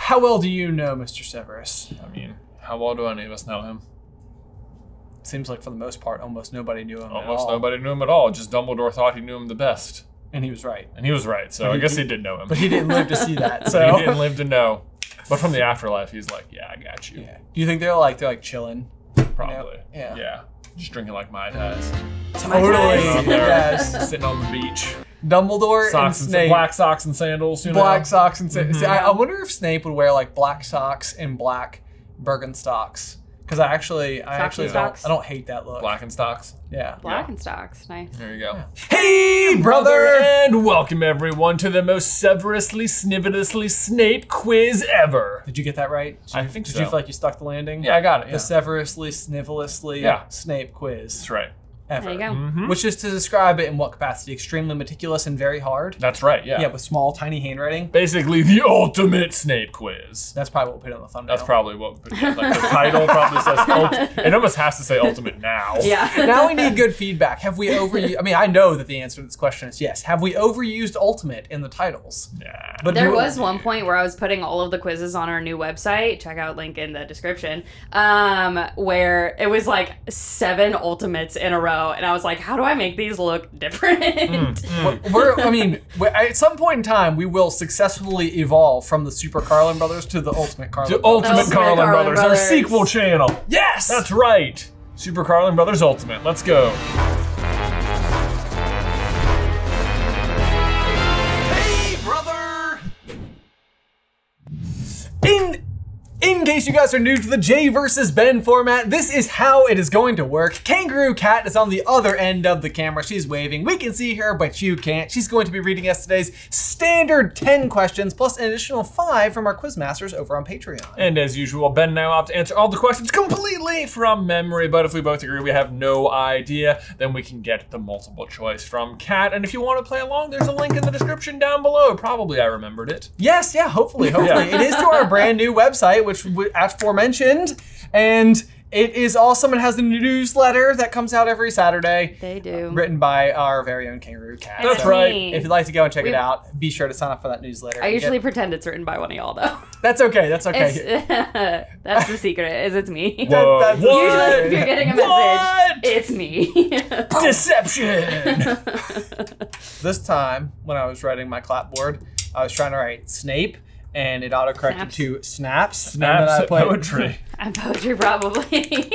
How well do you know Mr. Severus? I mean, how well do any of us know him? Seems like for the most part, almost nobody knew him at all. Almost nobody knew him at all. Just Dumbledore thought he knew him the best. And he was right. And he was right, so I guess he did know him. But he didn't live to see that, so. He didn't live to know. But from the afterlife, he's like, yeah, I got you. Yeah. Do you think they're like chilling? Probably. You know? Yeah. Just drinking like Mai Tais. Totally. Yes. Sitting on the beach. Dumbledore and Snape. Black socks and sandals, you know? Black socks and sandals. I wonder if Snape would wear like black socks and black Birkenstocks. Because I actually don't hate that look. Blackenstocks. Yeah. Blackenstocks, nice. There you go. Yeah. Hey, brother! And welcome everyone to the most Severously Snivenously Snape quiz ever. Did you get that right? I think so. Did you feel like you stuck the landing? Yeah, I got it. The Severously Snivelously Snape quiz. That's right. Ever. There you go. Which is to describe it in what capacity? Extremely meticulous and very hard? That's right, yeah. Yeah, with small, tiny handwriting? Basically the ultimate Snape quiz. That's probably what we'll put on the thumbnail. That's probably what we'll put. Like the title probably says it almost has to say ultimate now. Yeah. Now we need good feedback. Have we overused? I mean, I know that the answer to this question is yes. Have we overused ultimate in the titles? Yeah. But There was one point where I was putting all of the quizzes on our new website, check out link in the description, where it was like 7 ultimates in a row, and I was like, how do I make these look different? At some point in time, we will successfully evolve from the Super Carlin Brothers to the Ultimate Carlin Brothers. Ultimate Carlin Brothers, our sequel channel. Yes! That's right. Super Carlin Brothers Ultimate. Let's go. Hey, brother! In case you guys are new to the J versus Ben format, this is how it is going to work. Kangaroo Cat is on the other end of the camera. She's waving. We can see her, but you can't. She's going to be reading us today's standard 10 questions, plus an additional 5 from our quizmasters over on Patreon. And as usual, Ben and I will have to answer all the questions completely from memory, but if we both agree we have no idea, then we can get the multiple choice from Cat. And if you want to play along, there's a link in the description down below. Probably I remembered it. Yes, yeah, hopefully. Yeah. It is to our brand new website, which aforementioned, and it is awesome. It has a newsletter that comes out every Saturday. They do. Written by our very own Kangaroo Cat. That's so right. If you'd like to go and check it out, be sure to sign up for that newsletter. I usually pretend it's written by one of y'all, though. That's okay. That's okay. That's the secret, is it's me. Whoa. That's Usually if you're getting a message, it's me. Deception! This time, when I was writing my clapboard, I was trying to write Snape, and it autocorrected to Snaps. Snaps poetry. I'm poetry, probably.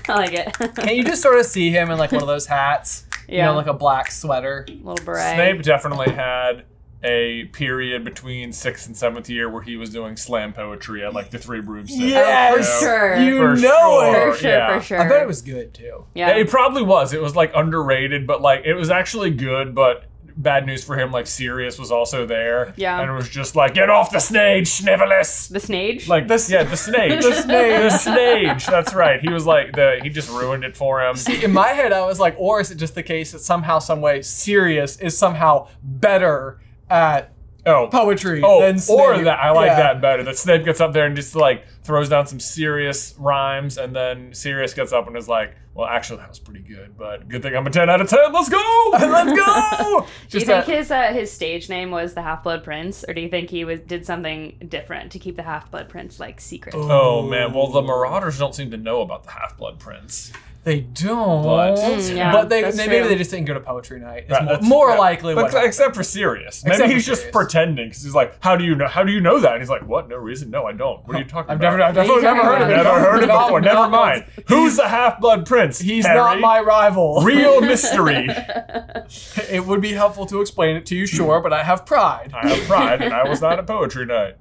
I like it. Can you just sort of see him in like one of those hats? Yeah. You know, like a black sweater. Little beret. Snape definitely had a period between 6th and 7th year where he was doing slam poetry at like the 3 Broomsticks. Yes! For sure. You For know sure. it! For sure, Yeah. for sure. I bet it was good too. Yeah. It probably was. It was like underrated, but like it was actually good, but bad news for him, like Sirius was also there. Yeah. And it was just like, get off the stage, Snivelus! The Snage? Like this, yeah, the Snage. The Snage. The Snage, that's right. He was like, he just ruined it for him. See, in my head, I was like, or is it just the case that somehow, some way, Sirius is somehow better at poetry than Snape? Or that, I like that better. That Snape gets up there and just like throws down some serious rhymes, and then Sirius gets up and is like, well, actually, that was pretty good, but good thing I'm a 10 out of 10. Let's go! Let's go! Do you think his stage name was the Half-Blood Prince, or do you think he did something different to keep the Half-Blood Prince like secret? Oh man, well the Marauders don't seem to know about the Half-Blood Prince. They don't. But, but maybe they just didn't go to poetry night. It's more likely what except for Sirius. Maybe he's just pretending because he's like, how do you know that? And he's like, what? No reason. No, I don't. What are you talking about? I've definitely never heard of it. Never heard of it before. Never mind. Who's the Half-Blood Prince? He's Harry? not my rival. Real mystery. It would be helpful to explain it to you, sure, but I have pride. I have pride, and I was not at poetry night.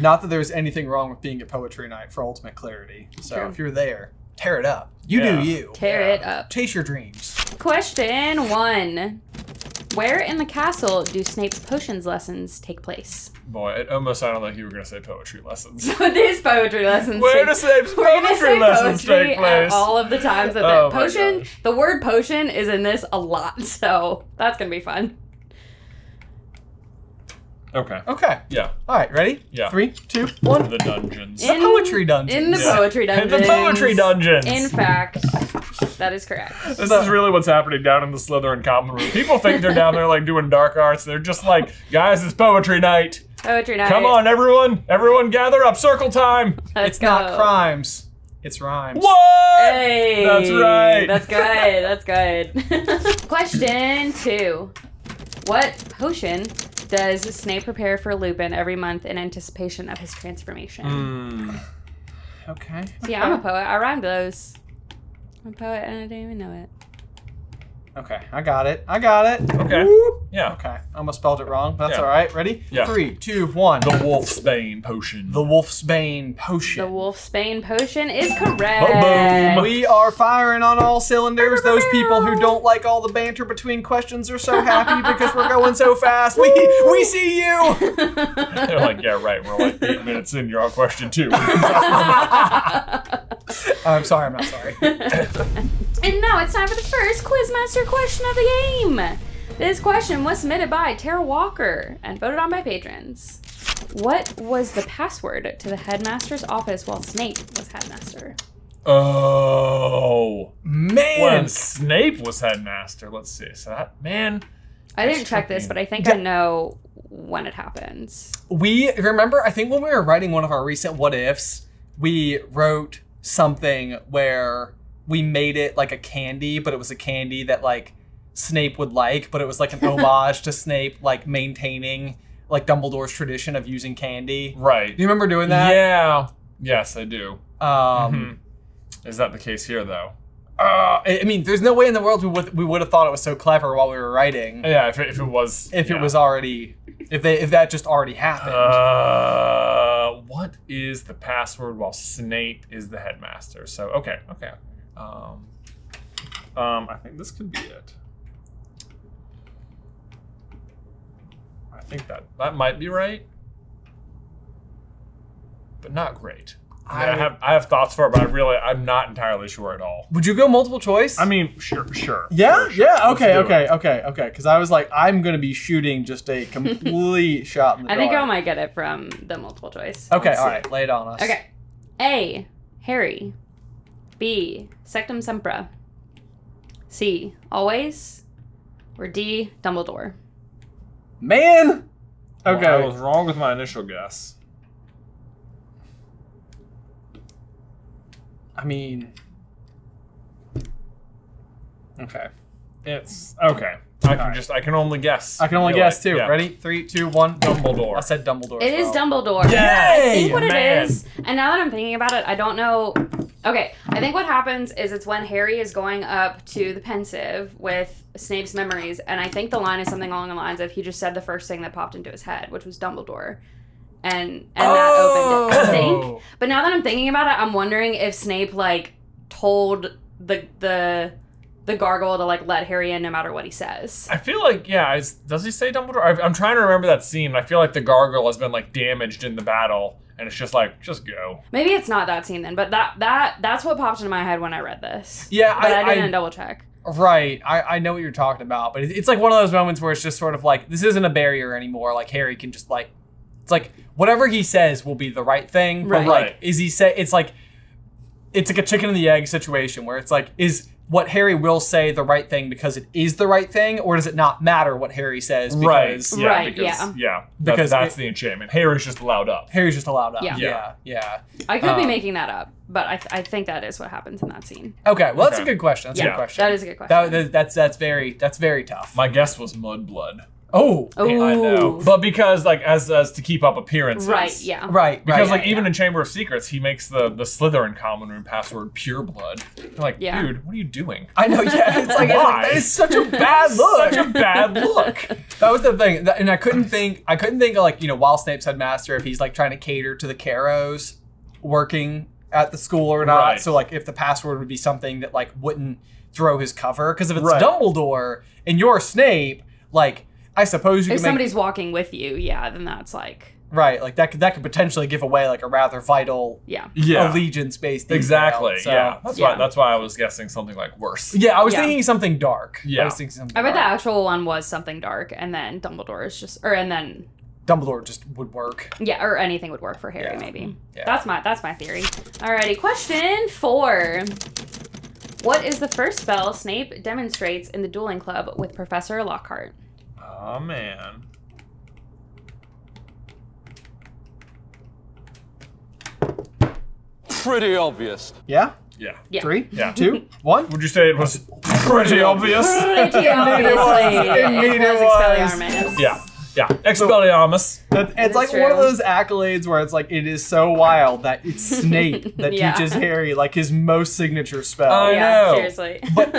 Not that there's anything wrong with being at poetry night for ultimate clarity. So if you're there, tear it up. You do you. Tear it up. Chase your dreams. Question 1. Where in the castle do Snape's potions lessons take place? Boy, it almost sounded like you were going to say poetry lessons. So it is poetry lessons. Where do Snape's poetry lessons take place? All of the times that the word potion is in this a lot, so that's going to be fun. Okay. Okay. Yeah. All right, ready? Yeah. 3, 2, 1. The dungeons. The poetry dungeons. In the poetry dungeons. In the poetry dungeons. In fact, that is correct. This is really what's happening down in the Slytherin common room. People think they're down there like doing dark arts. They're just like, guys, it's poetry night. Poetry night. Come on, everyone. Everyone gather up. Circle time. Let's It's go. not crimes. It's rhymes. What? Hey, That's right. That's good. That's good. Question 2. What potion does Snape prepare for Lupin every month in anticipation of his transformation? Okay. See, I'm a poet. I rhymed those. I'm a poet and I didn't even know it. Okay, I got it. I got it. Okay. Whoop. Yeah. Okay, I almost spelled it wrong, but that's Yeah. all right. Ready? Yeah. 3, 2, 1. The Wolfsbane potion. The Wolfsbane potion. The Wolfsbane potion is correct. Boom. We are firing on all cylinders. Those people who don't like all the banter between questions are so happy because we're going so fast. We see you. They're like, yeah, right. We're like 8 minutes in. You're on question 2. I'm sorry. I'm not sorry. And now it's time for the first Quizmaster question of the game. This question was submitted by Tara Walker and voted on by patrons. What was the password to the headmaster's office while Snape was headmaster? Oh. Man. When Snape was headmaster. Let's see. So that, man. I didn't check this, but I think I know when it happens. We remember, I think when we were writing one of our recent what ifs, we wrote something where we made it like a candy, but it was a candy that like Snape would like, but it was like an homage to Snape like maintaining like Dumbledore's tradition of using candy. Right. Do you remember doing that? Yeah. Yes, I do. Is that the case here, though? I mean, there's no way in the world we would have thought it was so clever while we were writing. Yeah, if it was. If it was already, if that just already happened. What is the password while Snape is the headmaster? So okay. I think this could be it. I think that might be right, but not great. I have thoughts for it, but I'm not entirely sure at all. Would you go multiple choice? I mean, sure. Yeah, Sure. yeah. Let's do it. Okay. Because I was like, I'm gonna be shooting just a complete shot in the I think I dark. might get it from the multiple choice. Okay, Let's all see. right. Lay it on us. Okay. A. Harry. B. Sectumsempra. C. Always. Or D. Dumbledore. Man. Okay. Well, I was wrong with my initial guess. I mean. Okay. It's okay. I can only guess. I can only You're guess right, too. yeah. Ready? 3, 2, 1. Dumbledore. I said Dumbledore. It as is well. Dumbledore. Yay! I think what Man. it is, and now that I'm thinking about it, I don't know. Okay, I think what happens is it's when Harry is going up to the pensive with Snape's memories, and I think the line is something along the lines of he just said the first thing that popped into his head, which was Dumbledore. And that opened it, I think. But now that I'm thinking about it, I'm wondering if Snape like told the gargoyle to like let Harry in no matter what he says. I feel like, yeah, does he say Dumbledore? I'm trying to remember that scene. I feel like the gargoyle has been like damaged in the battle, and it's just like, just go. Maybe it's not that scene then, but that's what popped into my head when I read this. Yeah, But I didn't double check. Right. I know what you're talking about, but it's like one of those moments where it's just sort of like, this isn't a barrier anymore. Like Harry can just like, it's like whatever he says will be the right thing. But Right. like, is he say? It's like a chicken and the egg situation where it's like, is what Harry will say the right thing because it is the right thing, or does it not matter what Harry says? Because Right. Yeah. Right, Because, yeah. Because that's the enchantment. Harry's just allowed up. Harry's just allowed up. Yeah. Yeah. I could be making that up, but I think that is what happens in that scene. Okay. Well, that's a Okay. good question. That's a Yeah, good question. that is a good question. That's very tough. My guess was Mudblood. Oh. Ooh. I know. But because, like, as to keep up appearances. Right, yeah. Right. Because, right. like, even in Chamber of Secrets, he makes the Slytherin common room password pure blood. You're like, Yeah. dude, what are you doing? I know. Yeah. It's like, Why? that is such a bad look. Such a bad look. That was the thing, and I couldn't think of like, you know, while Snape's headmaster, if he's like trying to cater to the Carrows working at the school or not. Right. So like, if the password would be something that like wouldn't throw his cover, because if it's Right. Dumbledore and you're Snape, like I suppose you If can make somebody's walking with you, yeah, then that's like, right, like that could potentially give away like a rather vital yeah. Yeah. allegiance based detail. Exactly. So, yeah. Yeah. That's why I was guessing something like worse. Yeah, I was Yeah. thinking something dark. Yeah. I was thinking something I bet the dark. actual one was something dark, and then Dumbledore is just, and then, Dumbledore just would work. yeah, or anything would work for Harry, Yeah. maybe. Yeah. That's my theory. Alrighty, question 4. What is the first spell Snape demonstrates in the dueling club with Professor Lockhart? Oh, man. pretty obvious. Yeah? Yeah. Yeah. 3, Yeah. 2, 1. Would you say it was pretty obvious? Pretty obviously. Indeed it was was. Expelliarmus. Yeah. Yeah. Expelliarmus. It's like true. one of those accolades where it's like, it is so wild that it's Snape that Yeah. teaches Harry like his most signature spell. I Yeah, know. seriously. But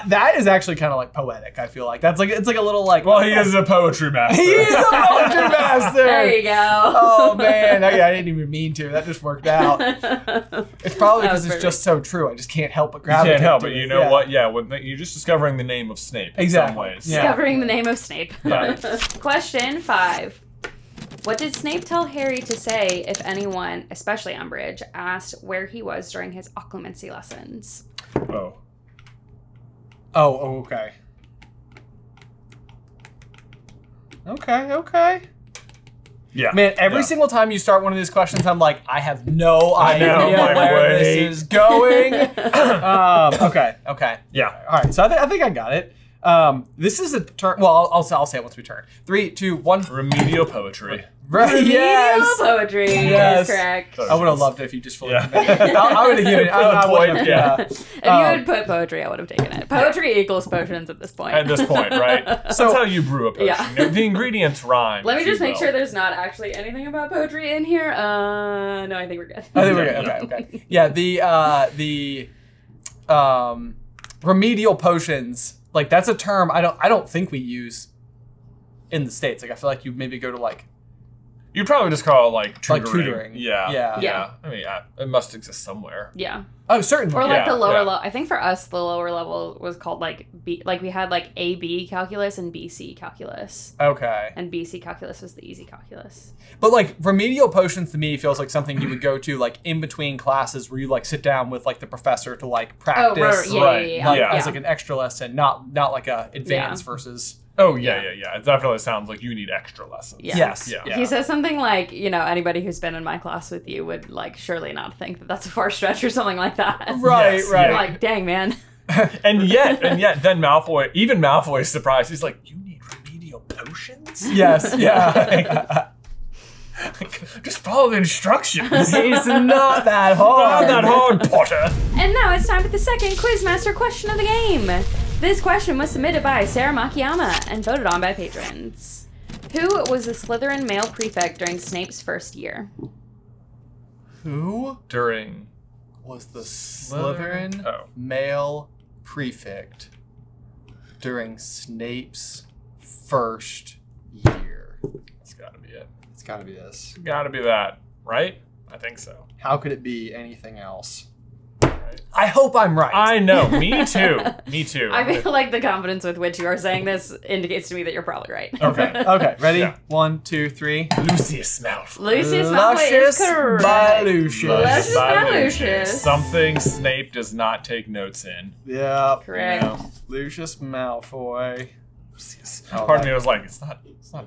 that is actually kind of like poetic, I feel like. It's like a little like... Well, he is a poetry master. He is a poetry master! There you go. Oh man, I didn't even mean to. That just worked out. It's probably That because was it's just so true. I just can't help but You gravitate can't help to it. it. You know Yeah. what? Yeah, you're just discovering the name of Snape in some Exactly. ways. Yeah. Discovering the name of Snape. Yeah. Question 5. What did Snape tell Harry to say if anyone, especially Umbridge, asked where he was during his Occlumency lessons? Oh. Oh, okay. Okay. Yeah. Man, every Yeah. single time you start one of these questions, I'm like, I have no I know, idea like, where wait. this is going. Okay. Yeah. All right, so I think I got it. This is a turn. Well, I'll say it once we turn. 3, 2, 1. Remedial poetry. Right. Remedial Yes. poetry Yes. is correct. I would have loved it if you just fully Yeah. committed. I would have given it. I would have. point, Yeah. If you had put poetry, I would have taken it. Poetry equals potions at this point. At this point, right? That's how you brew a potion. Yeah. You know, the ingredients rhyme. Let me if you just make will. sure there's not actually anything about poetry in here. No, I think we're good. I think we're good. Okay. Yeah. The remedial potions. Like that's a term I don't think we use in the States. Like I feel like you maybe go to like You'd probably just call it like tutoring. Like tutoring. Yeah. Yeah. Yeah. I mean, it must exist somewhere. Yeah. oh certainly Or like Yeah, the lower yeah. level. I think for us, the lower level was called like B. Like we had like AB calculus and BC calculus. okay. And BC calculus was the easy calculus. But like remedial potions to me feels like something you would go to like in between classes where you like sit down with like the professor to like practice Yeah, Right. yeah. like, Yeah. as like an extra lesson, not like a advanced Yeah. versus. Oh, yeah. It definitely sounds like you need extra lessons. Yeah. Yes. Yeah. He says something like, you know, anybody who's been in my class with you would like surely not think that that's a far stretch or something like that. Right. Yes, right. yeah. Like, dang man. And yet, then Malfoy, even Malfoy is surprised. He's like, you need remedial potions? Yes. Yeah. Just follow the instructions. It's not that hard. Not that hard, Potter. And now it's time for the second Quizmaster question of the game. This question was submitted by Sarah Makiyama and voted on by patrons. Who was the Slytherin male prefect during Snape's first year? Who During was the Slytherin Oh. male prefect during Snape's first year? It's gotta be it. It's got to be this. Gotta be that, right? I think so. How could it be anything else? Right. I hope I'm right. I know. Me too. Me too. I feel like the confidence with which you are saying this indicates to me that you're probably right. Okay. Okay, ready? Yeah. 1, 2, 3. Lucius Malfoy. Lucius Malfoy is correct. by Lucius. Lucius by Lucius. Lucius. Something Snape does not take notes in. Yeah. Correct. You know? Lucius Malfoy. Lucius. Oh, Part of me was like, it's not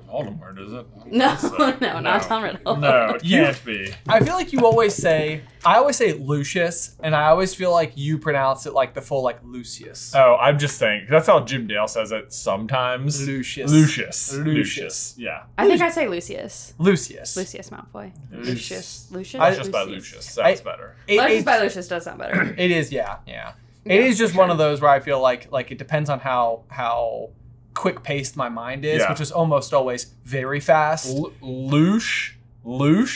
Voldemort, is it? No, So, not Tom Riddle. No, it can't be. I feel like you always say, I always say Lucius, and I always feel like you pronounce it like the full like Lucius. Oh, I'm just saying. That's how Jim Dale says it sometimes. Lucius. Lucius. Yeah. I think I say Lucius. Lucius. Lucius Malfoy. Lucius. Lucius. Lucius by Lucius. Sounds better. Lucius by Lucius does sound better. It is, yeah. It is just one of those where I feel like it depends on how quick paced my mind is, Yeah. which is almost always very fast. Loosh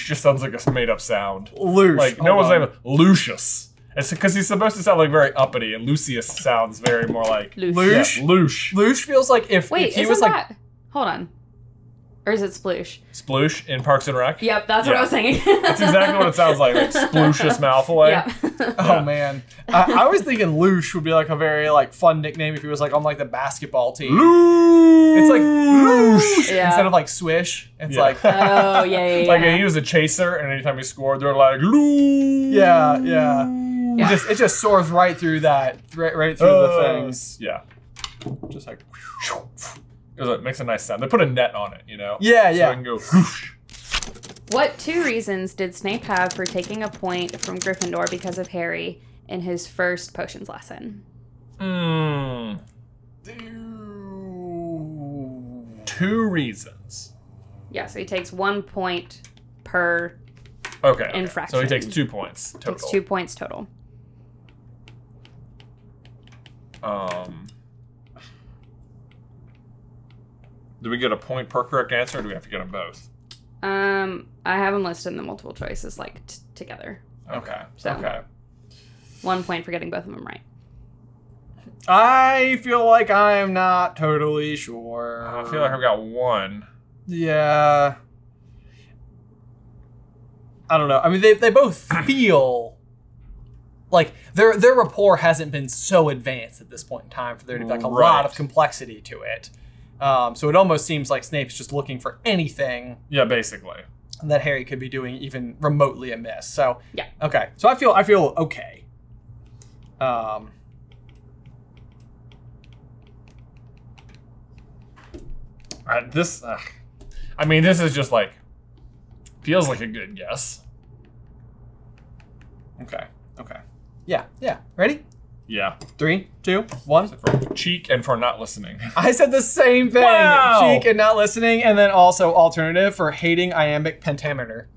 just sounds like a made up sound. Lucius. Like, no one's name Lucius. It's because he's supposed to sound like very uppity, and Lucius sounds very more like Lucius. Yeah, Loosh. Lucius feels like if Wait, he isn't was like that... Hold on. Or is it Sploosh? Sploosh in Parks and Rec. Yep, that's what Yeah. I was thinking. That's exactly what it sounds like Sploocious Malfoy. Yeah. oh man, I was thinking Lush would be like a very like fun nickname if he was like on like the basketball team. Loosh. It's like Loosh Yeah. instead of like Swish. It's Yeah. like Oh, yeah. Like he was a chaser, and anytime he scored, they're like Loosh. yeah. Yeah. It just soars right through that, right through the things. Yeah. Just like It makes a nice sound. They put a net on it, you know? yeah. So it can go whoosh. What 2 reasons did Snape have for taking a point from Gryffindor because of Harry in his first potions lesson? 2 reasons. Yeah, so he takes 1 point per Okay. infraction. So he takes 2 points total. Takes 2 points total. Do we get a point per correct answer, or do we have to get them both? I have them listed in the multiple choices like together. Okay. So. Okay. 1 point for getting both of them right. I feel like I'm not totally sure. I feel like I've got 1. Yeah. I don't know. I mean, they both feel like their rapport hasn't been so advanced at this point in time for there to be like a lot of complexity to it. So it almost seems like Snape's just looking for anything. Yeah, basically. That Harry could be doing even remotely amiss. So yeah. Okay. So I feel okay. This is just like feels like a good guess. Okay. Yeah. Ready? Yeah. 3, 2, 1. For cheek and for not listening. I said the same thing. Wow. Cheek and not listening, and then also alternative for hating iambic pentameter.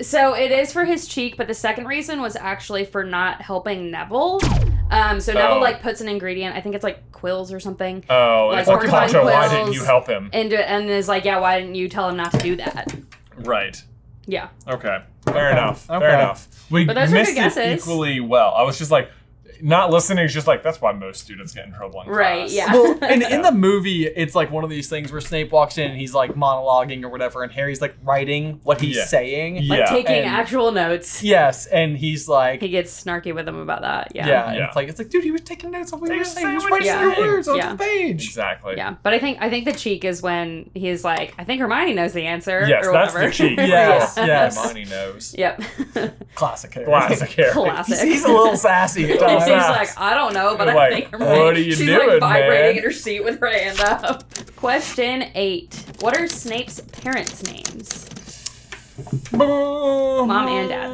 So it is for his cheek, but the second reason was actually for not helping Neville. Neville like puts an ingredient. I think it's like quills or something. Oh, like it's like, porcupine why quills, didn't you help him? And is like, yeah, why didn't you tell him not to do that? Right. Yeah. Okay. Fair enough. Okay. Fair enough. We But those are missed good it guesses. equally well. I was just like, not listening is just like, that's why most students get in trouble in Right, class. yeah. Well, in the movie, it's like one of these things where Snape walks in and he's like monologuing or whatever, and Harry's like writing what he's saying. Yeah. Like taking And- actual notes. Yes, and he's like, He gets snarky with him about that. Yeah. and Yeah. it's like, dude, he was taking notes on what you were saying. He was what writing you're your saying. words onto Yeah. the page. Exactly. Yeah. But I think the cheek is when he's like, I think Hermione knows the answer. Yes, or that's whatever. the cheek. Yes, Yeah. yes. Hermione knows. Yep. Classic Harry. Classic Harry. Classic. He's a little sassy at And times. she's like, I don't know, but Like, I think Hermione. what are you she's doing, like vibrating man? in her seat with her hand up. Question 8. What are Snape's parents' names? Mom and Dad.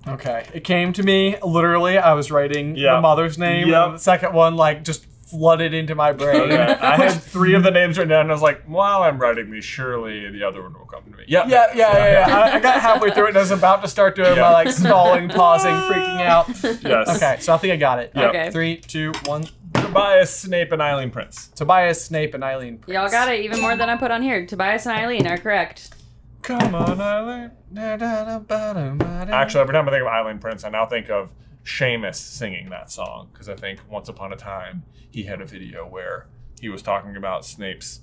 Okay, it came to me literally. I was writing the mother's name, and the second one like just flooded into my brain. Okay. I had 3 of the names written down, and I was like, while I'm writing these, surely the other one will come to me. Yeah. I got halfway through it and I was about to start doing my like stalling, pausing, freaking out. Yes. Okay, so I think I got it. Yep. Okay. 3, 2, 1. Tobias, Snape, and Eileen Prince. Tobias, Snape, and Eileen Prince. Y'all got it even more than I put on here. Tobias and Eileen are correct. Come on, Eileen. Actually, every time I think of Eileen Prince, I now think of Seamus singing that song, because I think once upon a time he had a video where he was talking about Snape's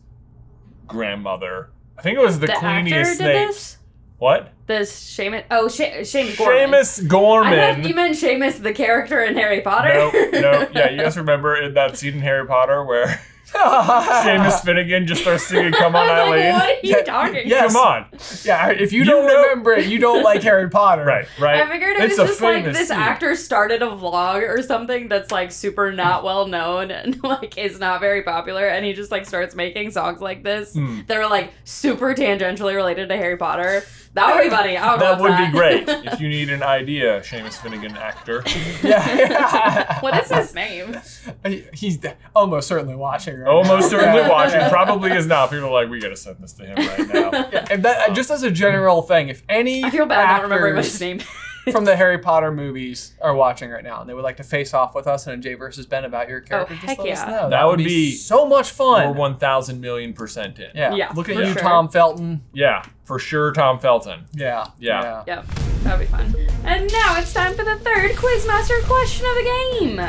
grandmother. I think it was the Queenie actor of did Snape. this? What? This Seamus. Oh, Seamus Gorman. Seamus Gorman. I thought you meant Seamus, the character in Harry Potter. No. Yeah, you guys remember in that scene in Harry Potter where Seamus Finnegan just starts singing "Come On, I was Eileen"? like, what are you talking Yes. Come on. Yeah, if you You don't know- remember it, you don't like Harry Potter. Right. I figured it It's was a just like famous this scene. actor started a vlog or something that's like super not well known and like is not very popular, and he just like starts making songs like this that are like super tangentially related to Harry Potter. That would be funny. I would That love would that. be great if you need an idea, Seamus Finnegan actor. Yeah. What is his name? He's almost certainly watching right Almost now. certainly watching. Probably is now. People are like, we gotta send this to him right now. Yeah, and that, just as a general thing, if any I feel bad not remembering what actors his name is. from the Harry Potter movies are watching right now and they would like to face off with us in a Jay versus Ben about your character, just heck let us yeah. know. That would be so much fun. We're 1,000,000,000% in. Yeah. Look at for you, sure. Tom Felton. Yeah, for sure, Tom Felton. Yeah. Yeah. Yep, that'd be fun. And now it's time for the third Quizmaster question of the game.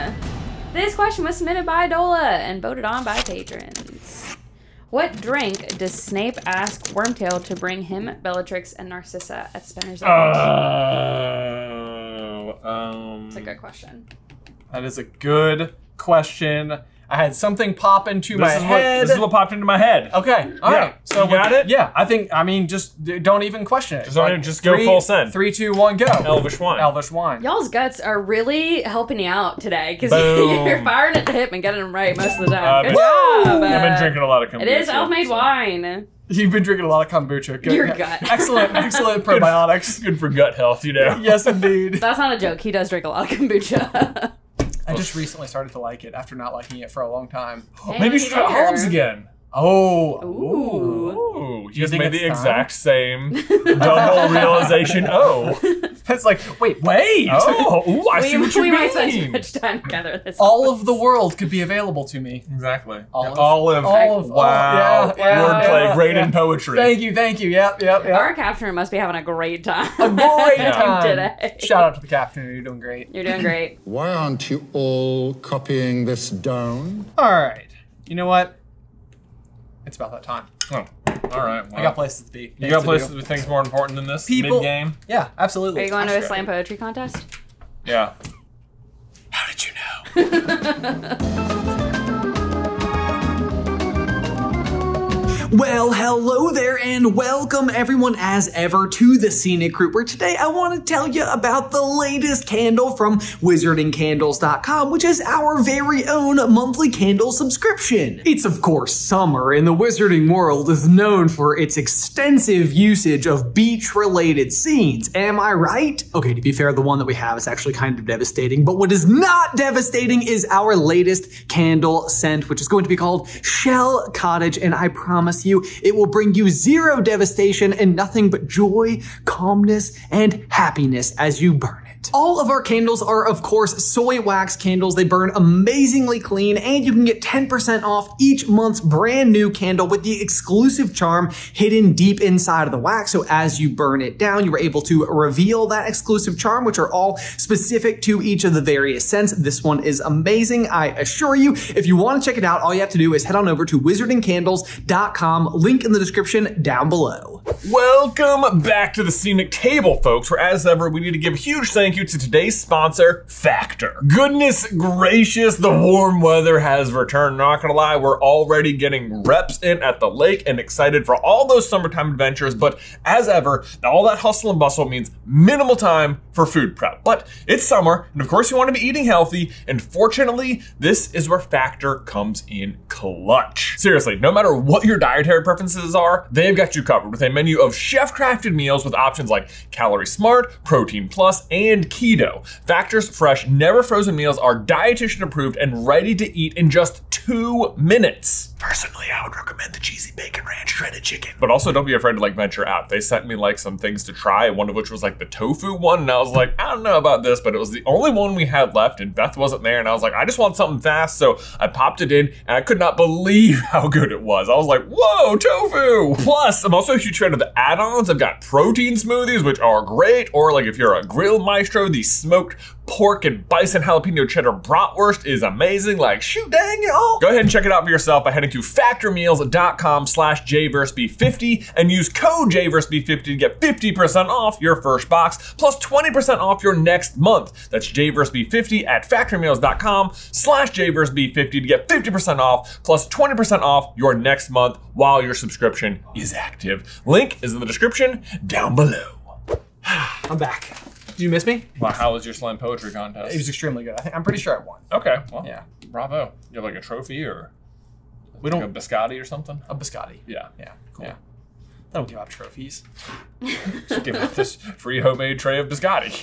This question was submitted by Dola and voted on by patrons. What drink does Snape ask Wormtail to bring him, Bellatrix, and Narcissa at Spinner's Island? It's a good question. That is a good question. I had something pop into my head. This is what popped into my head. Okay, all right. So You got it? Yeah, I mean, just don't even question it. Just go full send. 3, 2, 1, go. Elvish wine. Elvish wine. Y'all's guts are really helping you out today because Boom. you're firing at the hip and getting them right most of the time. Good Woo! job. I've been drinking a lot of kombucha. It is elf-made wine. You've been drinking a lot of kombucha. Good. Your gut. Excellent probiotics. Good for gut health, you know. Yes, indeed. That's not a joke. He does drink a lot of kombucha. I just recently started to like it after not liking it for a long time. Maybe you should try olives again. Oh. Ooh. You just think made the it's exact same double realization. Oh. It's like, wait. Oh. Ooh, I see what you We mean. might spend too much time together this All of the world could be available to me. Exactly. Olive. Wow. Yeah, Wordplay, great in poetry. Thank you. Yep. Our captain must be having a great time. A great time. Today. Shout out to the captain. You're doing great. You're doing great. Why aren't you all copying this down? All right. You know what? It's about that time. Oh. All right. Well, I got places to be. You got places with things more important than this People- mid-game? Yeah, absolutely. Are you going to a slam poetry contest? Yeah. How did you know? Well, hello there and welcome everyone as ever to the Scenic Group, where today I want to tell you about the latest candle from wizardingcandles.com, which is our very own monthly candle subscription. It's of course summer, and the wizarding world is known for its extensive usage of beach-related scenes. Am I right? Okay, to be fair, the one that we have is actually kind of devastating, but what is not devastating is our latest candle scent, which is going to be called Shell Cottage, and I promise you, it will bring you zero devastation and nothing but joy, calmness, and happiness as you burn it. All of our candles are, of course, soy wax candles. They burn amazingly clean, and you can get 10% off each month's brand new candle with the exclusive charm hidden deep inside of the wax. So as you burn it down, you are able to reveal that exclusive charm, which are all specific to each of the various scents. This one is amazing, I assure you. If you want to check it out, all you have to do is head on over to wizardingcandles.com, link in the description down below. Welcome back to the Scenic Table, folks, where as ever, we need to give a huge thank you to today's sponsor, Factor. Goodness gracious, the warm weather has returned. Not gonna lie, we're already getting reps in at the lake and excited for all those summertime adventures, but as ever, all that hustle and bustle means minimal time for food prep. But it's summer, and of course you wanna be eating healthy, and fortunately, this is where Factor comes in clutch. Seriously, no matter what your dietary preferences are, they've got you covered with a menu of chef-crafted meals with options like Calorie Smart, Protein Plus, and Keto. Factor's fresh, never frozen meals are dietitian approved and ready to eat in just 2 minutes. Personally, I would recommend the cheesy bacon ranch shredded chicken. But also don't be afraid to like venture out. They sent me like some things to try, one of which was like the tofu one, and I was like, I don't know about this, but it was the only one we had left and Beth wasn't there, and I was like, I just want something fast, so I popped it in, and I could not believe how good it was. I was like, whoa, tofu! Plus, I'm also a huge fan of the add-ons. I've got protein smoothies, which are great, or like if you're a grill maestro, the smoked pork and bison jalapeno cheddar bratwurst is amazing. Like, shoot dang y'all. Go ahead and check it out for yourself by heading to factormeals.com/jversb50 and use code jversb50 to get 50% off your first box plus 20% off your next month. That's jversb50 at factormeals.com/jversb50 to get 50% off plus 20% off your next month while your subscription is active. Link is in the description down below. I'm back. Did you miss me? Wow, how was your slam poetry contest? It was extremely good. I'm pretty sure I won. Okay, well, Yeah. bravo. You have like a trophy or We like a don't. biscotti or something? A biscotti. Yeah. Yeah. Cool. Yeah. I don't give out trophies. Just give out this free homemade tray of biscotti.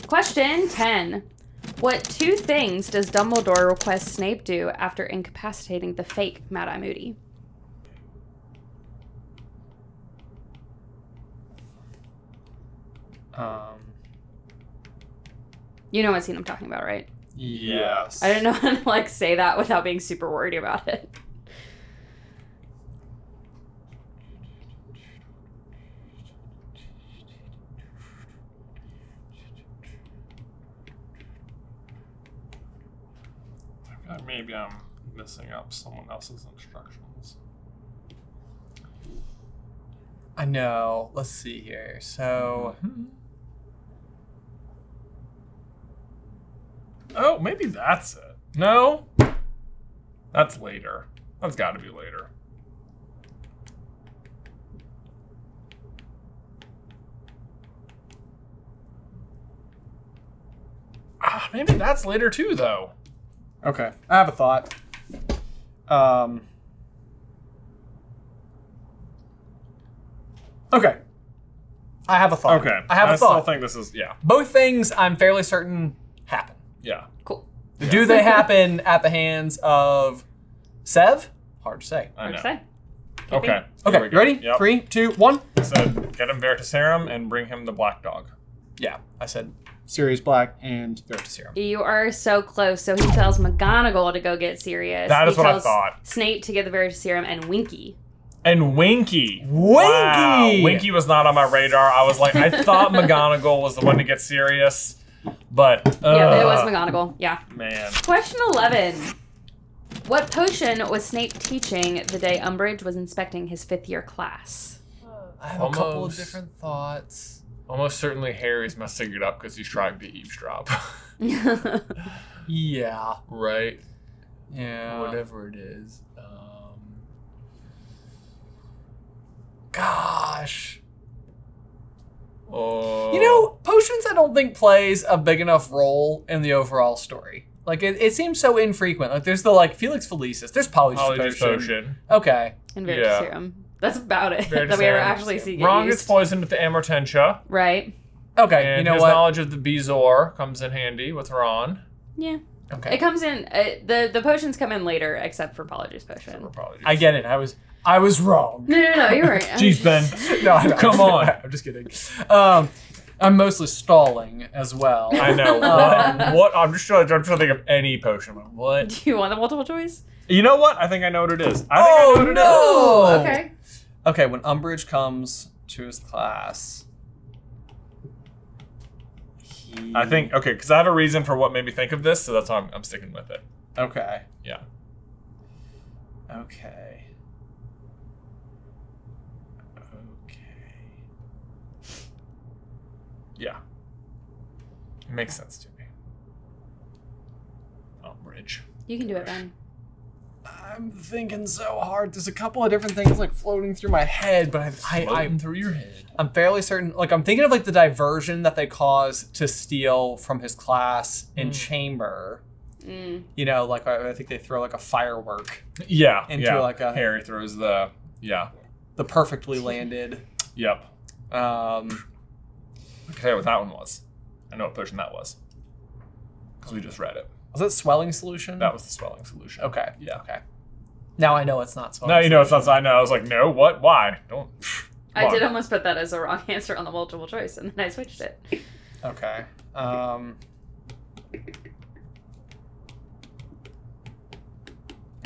Question 10. What 2 things does Dumbledore request Snape do after incapacitating the fake Mad-Eye Moody? You know what scene I'm talking about, right? Yes. I didn't know how to like say that without being super worried about it. Maybe I'm messing up someone else's instructions. I know. Let's see here. So. Oh, maybe that's it. No? That's later. That's got to be later. Maybe that's later too, though. Okay. I have a thought. Okay. I have a thought. Okay. I have a still thought. think this is, yeah. Both things I'm fairly certain happen. Yeah. Cool. Do they happen at the hands of Sev? Hard to say. I know. Hard to say. Okay. Okay, you ready? Yep. 3, 2, 1. So get him Veritaserum and bring him the black dog. Yeah, I said Sirius Black and Veritaserum. You are so close. So he tells McGonagall to go get Sirius. That is he what I tells thought. Snape to get the Veritaserum and Winky. And Winky. Winky! Wow. Winky was not on my radar. I was like, I thought McGonagall was the one to get Sirius, but Yeah, it was McGonagall. Yeah. Man. Question 11. What potion was Snape teaching the day Umbridge was inspecting his 5th year class? I have a couple of Almost. different thoughts. Almost certainly Harry's messing it up because he's trying to eavesdrop. Yeah. Right? Yeah. Whatever it is. Gosh. Oh. You know, potions I don't think plays a big enough role in the overall story. Like, it seems so infrequent. Like, there's the, like, Felix Felicis. There's Polyjuice Potion. Okay. And Yeah. Veritaserum. That's about it that we ever actually see get Ron used. gets poisoned with the Amortentia. Right. Okay, And you know his what? knowledge of the Bezoar comes in handy with Ron. Yeah. Okay. It comes in, the potions come in later except for Polyjuice Potion. I get it. I was wrong. No, you're right. Jeez, Ben. No, I know. Come on. I'm just kidding. I'm mostly stalling as well. I know. What? I'm just trying to think of any potion. What? Do you want the multiple choice? You know what? I think I know what it is. I think I know what it is. no! Okay. Okay, when Umbridge comes to his class, I think, okay, because I have a reason for what made me think of this, so that's why I'm sticking with it. Okay. Yeah. Okay. Yeah. It makes sense to me. Umbridge. You can do it, Ben. I'm thinking so hard. There's a couple of different things like floating through my head, but Floating through your head. I'm fairly certain. Like, I'm thinking of like the diversion that they caused to steal from his class in Chamber. You know, like I think they throw like a firework Yeah. into like a Harry throws the, the perfectly landed. Yep. Um, I can tell you what that one was. I know what potion that was. Because we just read it. was that swelling solution? That was the swelling solution. Okay. Yeah. Okay. Now I know it's not swelling. Now you know it's not. I know. I was like, no, what? Why? Don't. I Why? did almost put that as a wrong answer on the multiple choice, and then I switched it. Okay.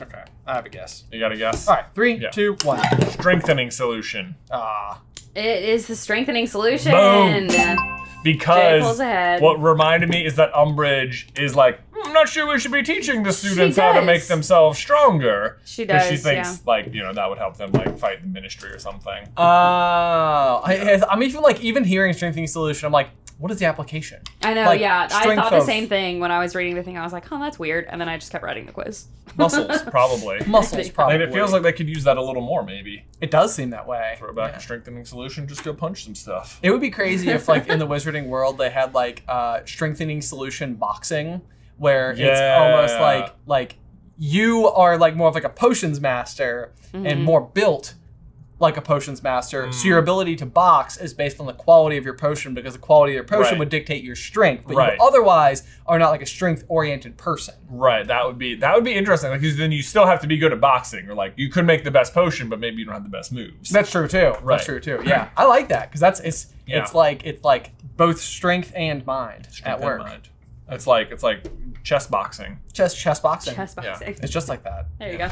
Okay. I have a guess. You got to guess? All right. 3, Yeah. 2, 1. Strengthening solution. Ah. It is the strengthening solution. Boom. Jay Pulls Because ahead. what reminded me is that Umbridge is like, I'm not sure we should be teaching the students how to does. make themselves stronger. She 'Cause does, she thinks, yeah. like, you know, that would help them, like, fight the ministry or something. I'm even hearing strengthening solution. I'm like, what is the application? I know, Like, yeah. I strength thought the of- same thing when I was reading the thing. I was like, oh, that's weird. And then I just kept writing the quiz. Muscles, probably. Muscles, probably. And it feels like they could use that a little more, maybe. it does seem that way. Throw back Yeah. a strengthening solution, just go punch some stuff. It would be crazy if, like, in the wizarding world, they had like strengthening solution boxing, where it's Yeah. almost like you are like more of like a potions master and more built like a potions master. So your ability to box is based on the quality of your potion, because the quality of your potion Right. would dictate your strength. But Right. you otherwise are not like a strength-oriented person. Right, that would be interesting, because then you still have to be good at boxing, or like you could make the best potion, but maybe you don't have the best moves. That's true too. Right. That's true too. Yeah, I like that because Yeah. it's like both strength and mind Strength at work. and mind. It's like chess boxing. Chess boxing. Chess boxing. It's just like that. There you go.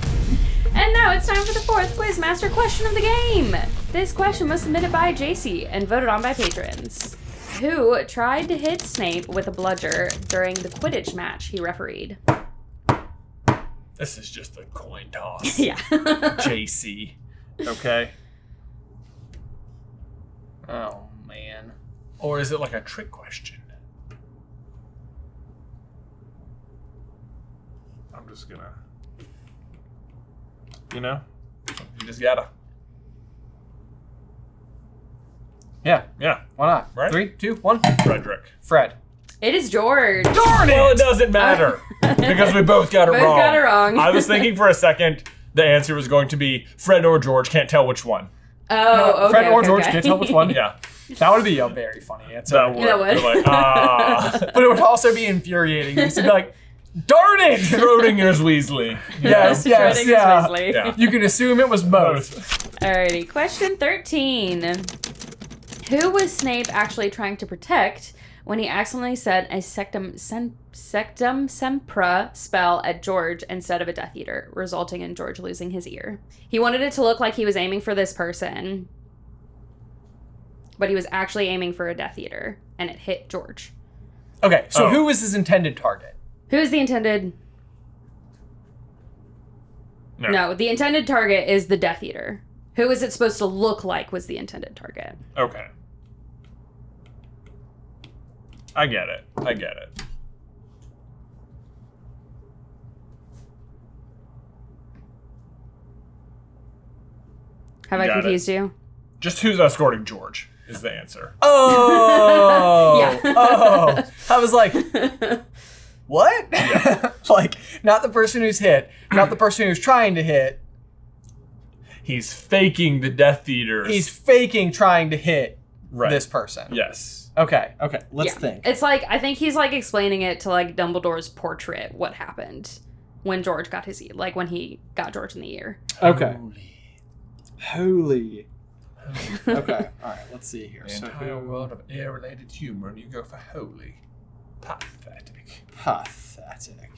And now it's time for the fourth Quizmaster question of the game. This question was submitted by JC and voted on by patrons, who tried to hit Snape with a bludger during the Quidditch match he refereed. This is just a coin toss. Yeah. JC. Okay. Oh man. Or is it like a trick question? I'm just gonna, you know, you just gotta. Yeah. Yeah, Why not? Right. 3, 2, 1. Frederick. Fred. It is George. Darn Well, it it! doesn't matter because we both got it Both wrong. got it wrong. I was thinking for a second the answer was going to be Fred or George. Can't tell which one. Oh, okay. Fred or okay, George, okay. can't tell which one. Yeah, That would be a very funny answer. that would. That would. Like, But it would also be infuriating. You'd be like, Darn it! Schrodinger's Weasley. Yes, yes, Schrodinger's yeah. Weasley. Yeah. You can assume it was both. Alrighty, question 13. Who was Snape actually trying to protect when he accidentally said a Sectumsempra spell at George instead of a Death Eater, resulting in George losing his ear? He wanted it to look like he was aiming for this person, but he was actually aiming for a Death Eater, and it hit George. Okay, so who was his intended target? Who is the intended... No, the intended target is the Death Eater. Who is it supposed to look like was the intended target? Okay. I get it. I get it. Have I confused you? Just who's escorting George is the answer. Oh! Yeah. Oh! I was like, what? Yeah. Like, not the person who's hit, not the person who's trying to hit. He's faking the Death Eaters. He's faking trying to hit right. this person. Yes. Okay, let's Yeah. think. It's like, I think he's like explaining it to like Dumbledore's portrait, what happened when George got his ear, like when he got George in the ear. Okay. Holy. Okay, alright, let's see here. The entire world of air-related humor, and you go for holy. Pathetic. Pathetic.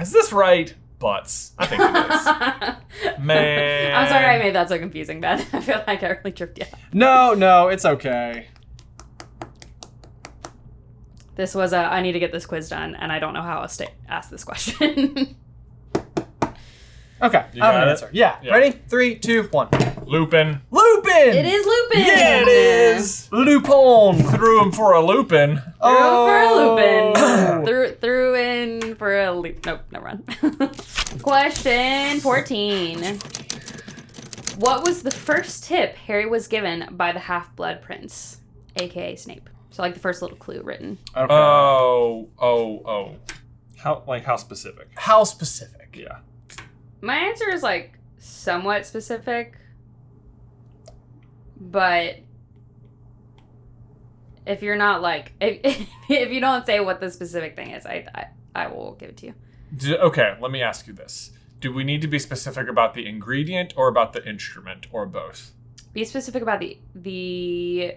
Is this right? Butts. I think it is. Man. I'm sorry I made that so confusing, Ben. I feel like I really tripped you up. No, it's okay. This was I need to get this quiz done, and I don't know how else to ask this question. Okay, You I have got an it? answer. Yeah. Yeah. Ready? 3, 2, 1. Lupin. Lupin! It is Lupin! Yeah, it is. Lupin! Threw him for a Lupin. For a Lupin. Threw in for a loop. Nope, never mind. Question 14. What was the first tip Harry was given by the Half-Blood Prince, aka Snape? So like the first little clue written. Okay. Oh. How specific? How specific? Yeah. My answer is like somewhat specific, but if you're not like if you don't say what the specific thing is, I will give it to you. Okay, let me ask you this. Do we need to be specific about the ingredient or about the instrument or both? Be specific about the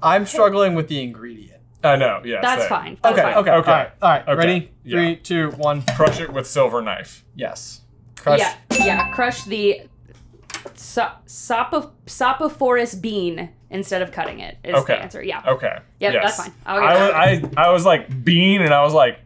I'm struggling with the ingredient. I know, yeah. That's same. fine. That's Okay, fine. okay. All right. Okay. Ready? Yeah. 3, 2, 1. Crush it with silver knife. Yes. Crush. Yeah. Crush the Sopophorus bean instead of cutting it. Is Okay. the answer? Yeah. Okay. Yep, yes. that's fine. I'll get that. I was like bean, and I was like,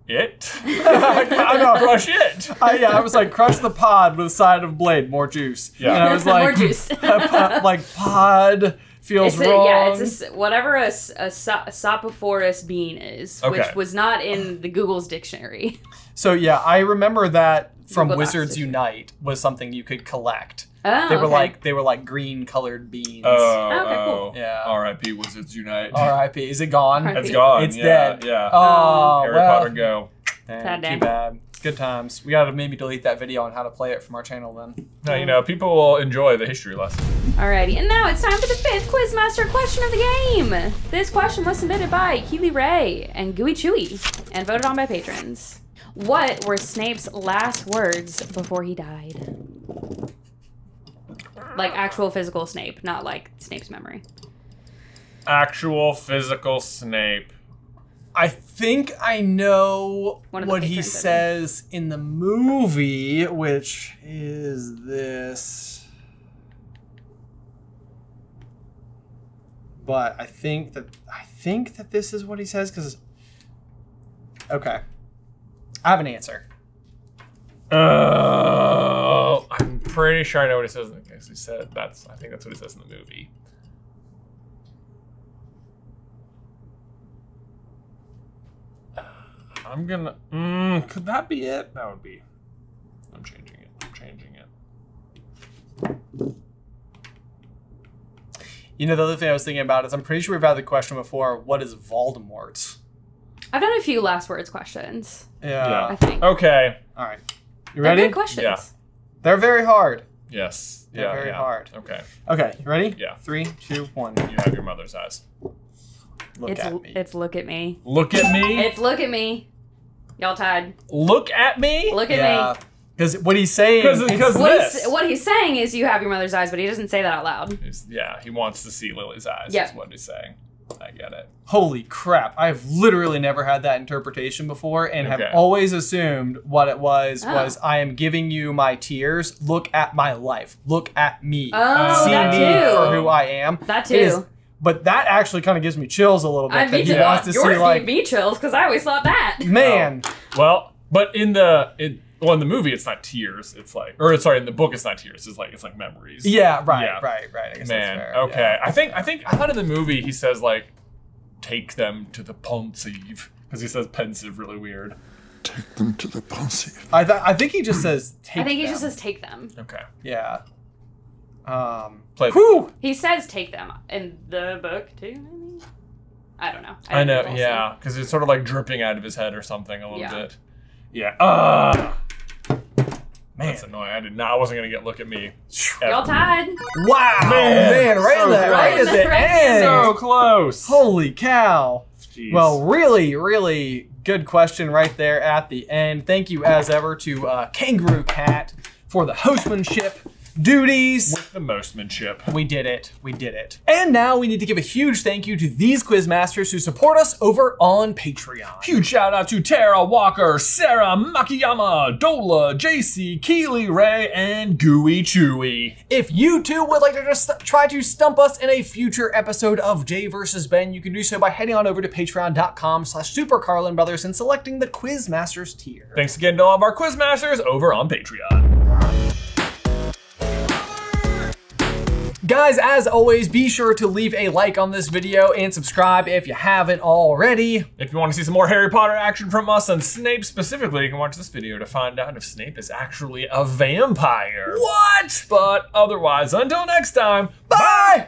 it. I know. Crush it. I was like, crush the pod with a side of blade, more juice. Yeah. And I was like, More juice. like pod feels wrong. It's whatever a Sopophorus bean is, Okay. which was not in the Google's dictionary. So yeah, I remember that from Google Docs Wizards dictionary. Unite was something you could collect. Oh, They were like green colored beans. Okay, cool. Yeah. R.I.P. Wizards Unite. R.I.P. Is it gone? R.I.P. It's gone. It's yeah, dead. Yeah. Oh, Harry well. Potter go. Damn, Damn. too bad. Good times. We gotta maybe delete that video on how to play it from our channel then. Now, you know, people will enjoy the history lesson. Alrighty, and now it's time for the 5th Quizmaster question of the game. This question was submitted by Keely Ray and Gooey Chewy and voted on by patrons. What were Snape's last words before he died? Like actual physical Snape, not like Snape's memory. Actual physical Snape. I think I know One of the what he patrons, I says in the movie, which is this. But I think that this is what he says because. Okay, I have an answer. I'm pretty sure I know what he says in the case. He said I think that's what he says in the movie. I'm gonna. Could that be it? That would be. I'm changing it. You know, the other thing I was thinking about is I'm pretty sure we've had the question before. What is Voldemort? I've done a few last words questions. Yeah. I think. Okay. All right. You They're ready? good questions. Yeah. They're very hard. Yes. They're very hard. Okay. Okay, you ready? Yeah. 3, 2, 1. You have your mother's eyes. Look at me. It's look at me. Look at me. It's look at me. Y'all tied. Look at me. Look at me. Because what he's saying... What he's saying is you have your mother's eyes, but he doesn't say that out loud. Yeah, he wants to see Lily's eyes. Yeah. Is what he's saying. I get it. Holy crap. I've literally never had that interpretation before and have Okay. always assumed what it was Oh. I am giving you my tears. Look at my life. Look at me. Oh, See that me too. for who I am. That It is- too. but that actually kind of gives me chills a little bit. I'd That be he wants to see like, me chills because I always thought that. man. Well, but in the movie it's not tears. It's like, or sorry, in the book it's not tears. It's like memories. Yeah, right. Yeah. I guess that's Man. fair. Okay. Yeah. I thought in the movie he says like, take them to the pensive because he says pensive really weird. Take them to the pensive. I think he just says take I think he them. just says take them. Okay. Yeah. Play- Whew. He says take them in the book too, maybe? I don't know. I know. didn't Yeah, because it's sort of like dripping out of his head or something a little Yeah. bit. Yeah. Man. That's annoying. I wasn't gonna get look at me. Y'all tied. Wow. Man, right, so in the, close. right at the Right end. So close. Holy cow. Jeez. Well, really, really good question right there at the end. Thank you, as ever, to Kangaroo Cat for the hostmanship duties. with the mostmanship. We did it. We did it. And now we need to give a huge thank you to these quizmasters who support us over on Patreon. Huge shout out to Tara Walker, Sarah Makiyama, Dola, JC, Keely Ray, and Gooey Chewy. If you too would like to just try to stump us in a future episode of Jay vs. Ben, you can do so by heading on over to patreon.com/SuperCarlinBrothers and selecting the Quizmasters tier. Thanks again to all of our quizmasters over on Patreon. Guys, as always, be sure to leave a like on this video and subscribe if you haven't already. If you want to see some more Harry Potter action from us and Snape specifically, you can watch this video to find out if Snape is actually a vampire. What? But otherwise, until next time, Bye!